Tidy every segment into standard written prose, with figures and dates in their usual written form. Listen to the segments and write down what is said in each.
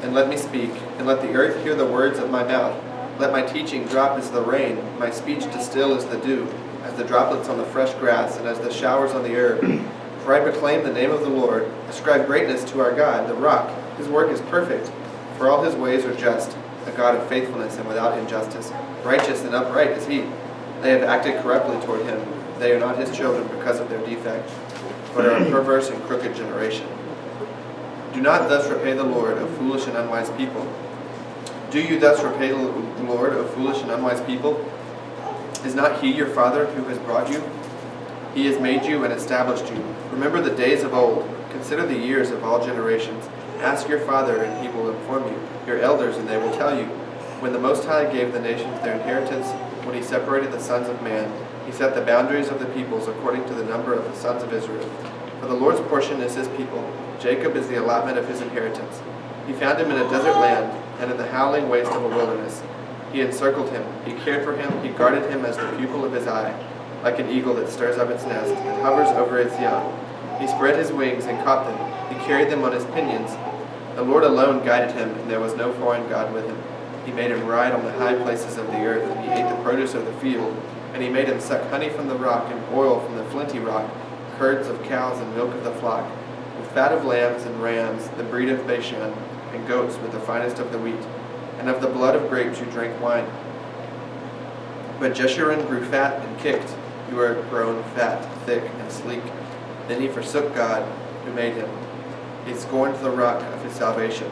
and let me speak, and let the earth hear the words of my mouth. Let my teaching drop as the rain, my speech distill as the dew, as the droplets on the fresh grass, and as the showers on the herb. For I proclaim the name of the Lord. Ascribe greatness to our God, the rock. His work is perfect, for all his ways are just, a God of faithfulness and without injustice. Righteous and upright is he. They have acted corruptly toward him. They are not his children because of their defect, but are a perverse and crooked generation. Do not thus repay the Lord, O foolish and unwise people. Do you thus repay the Lord, O foolish and unwise people? Is not he your father who has brought you? He has made you and established you. Remember the days of old. Consider the years of all generations. Ask your father, and he will inform you, your elders, and they will tell you. When the Most High gave the nations their inheritance, when he separated the sons of man, he set the boundaries of the peoples according to the number of the sons of Israel. For the Lord's portion is his people. Jacob is the allotment of his inheritance. He found him in a desert land, and in the howling waste of a wilderness. He encircled him, he cared for him, he guarded him as the pupil of his eye, like an eagle that stirs up its nest, and hovers over its young. He spread his wings and caught them, he carried them on his pinions. The Lord alone guided him, and there was no foreign God with him. He made him ride on the high places of the earth, and he ate the produce of the field, and he made him suck honey from the rock, and oil from the flinty rock, curds of cows and milk of the flock, with fat of lambs and rams, the breed of Bashan, and goats with the finest of the wheat, and of the blood of grapes you drank wine. But Jeshurun grew fat and kicked. You are grown fat, thick, and sleek. Then he forsook God, who made him. He scorned the rock of his salvation.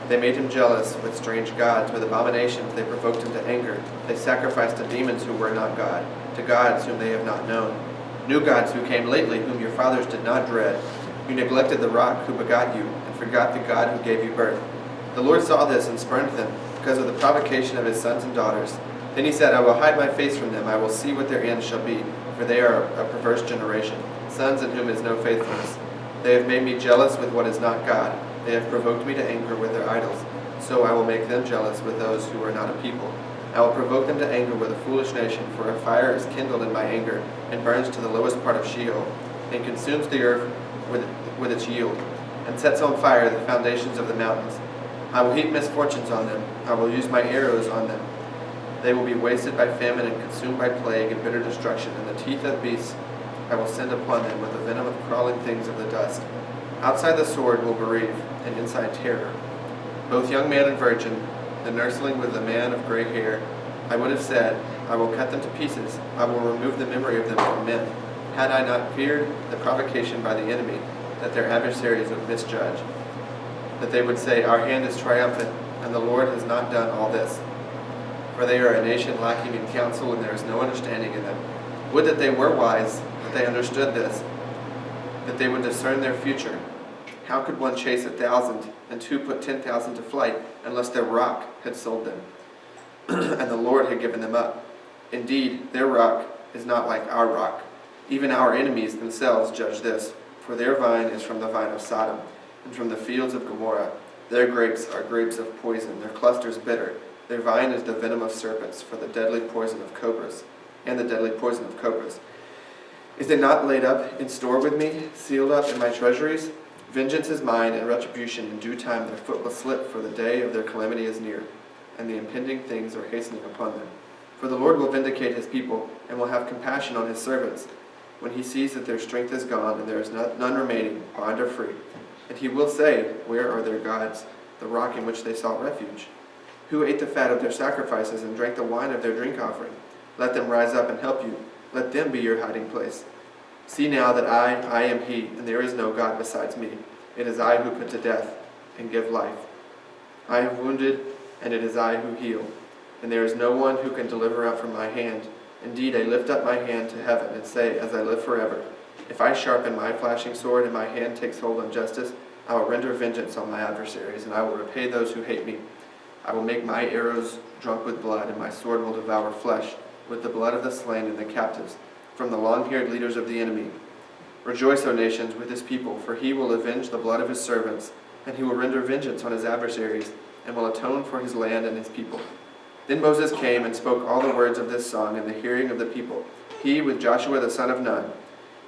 They made him jealous with strange gods. With abominations they provoked him to anger. They sacrificed to demons who were not God, to gods whom they have not known. New gods who came lately, whom your fathers did not dread. You neglected the rock who begot you, and forgot the God who gave you birth. The Lord saw this and spurned them, because of the provocation of his sons and daughters. Then he said, I will hide my face from them. I will see what their end shall be, for they are a perverse generation, sons in whom is no faithfulness. They have made me jealous with what is not God. They have provoked me to anger with their idols. So I will make them jealous with those who are not a people. I will provoke them to anger with a foolish nation, for a fire is kindled in my anger, and burns to the lowest part of Sheol, and consumes the earth with its yield, and sets on fire the foundations of the mountains. I will heap misfortunes on them. I will use my arrows on them. They will be wasted by famine and consumed by plague and bitter destruction, and the teeth of beasts I will send upon them with the venom of crawling things of the dust. Outside the sword will bereave, and inside terror. Both young man and virgin, the nursling with the man of gray hair, I would have said, I will cut them to pieces. I will remove the memory of them from men. Had I not feared the provocation by the enemy, that their adversaries would misjudge, that they would say, our hand is triumphant, and the Lord has not done all this. For they are a nation lacking in counsel, and there is no understanding in them. Would that they were wise, that they understood this, that they would discern their future. How could one chase 1,000, and two put 10,000 to flight, unless their rock had sold them, and the Lord had given them up? Indeed, their rock is not like our rock. Even our enemies themselves judge this, for their vine is from the vine of Sodom, and from the fields of Gomorrah. Their grapes are grapes of poison, their clusters bitter. Their vine is the venom of serpents, for the deadly poison of cobras, and the deadly poison of cobras. Is it not laid up in store with me, sealed up in my treasuries? Vengeance is mine, and retribution in due time their foot will slip, for the day of their calamity is near, and the impending things are hastening upon them. For the Lord will vindicate his people, and will have compassion on his servants, when he sees that their strength is gone, and there is none remaining, bond or free. And he will say, where are their gods, the rock in which they sought refuge? Who ate the fat of their sacrifices, and drank the wine of their drink offering? Let them rise up and help you. Let them be your hiding place. See now that I am he, and there is no God besides me. It is I who put to death and give life. I have wounded, and it is I who heal. And there is no one who can deliver up from my hand. Indeed, I lift up my hand to heaven and say, as I live forever, if I sharpen my flashing sword and my hand takes hold on justice, I will render vengeance on my adversaries, and I will repay those who hate me. I will make my arrows drunk with blood, and my sword will devour flesh, with the blood of the slain and the captives, from the long-haired leaders of the enemy. Rejoice, O nations, with his people, for he will avenge the blood of his servants, and he will render vengeance on his adversaries, and will atone for his land and his people. Then Moses came and spoke all the words of this song in the hearing of the people, he with Joshua the son of Nun.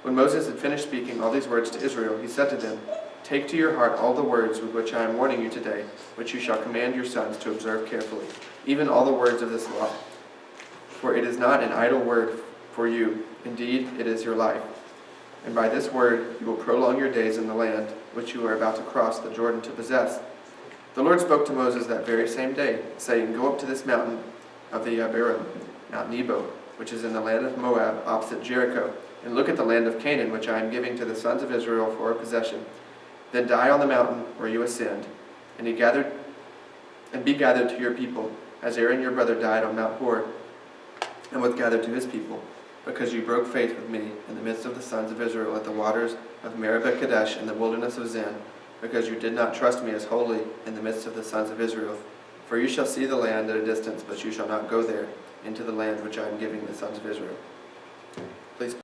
When Moses had finished speaking all these words to Israel, he said to them, Take to your heart all the words with which I am warning you today, which you shall command your sons to observe carefully, even all the words of this law. For it is not an idle word for you, indeed it is your life. And by this word you will prolong your days in the land, which you are about to cross the Jordan to possess. The Lord spoke to Moses that very same day, saying, Go up to this mountain of the Abiram, Mount Nebo, which is in the land of Moab, opposite Jericho, and look at the land of Canaan, which I am giving to the sons of Israel for a possession. Then die on the mountain where you ascend, and be gathered to your people, as Aaron your brother died on Mount Hor, and was gathered to his people, because you broke faith with me in the midst of the sons of Israel at the waters of Meribah Kadesh in the wilderness of Zin, because you did not trust me as holy in the midst of the sons of Israel. For you shall see the land at a distance, but you shall not go there into the land which I am giving the sons of Israel.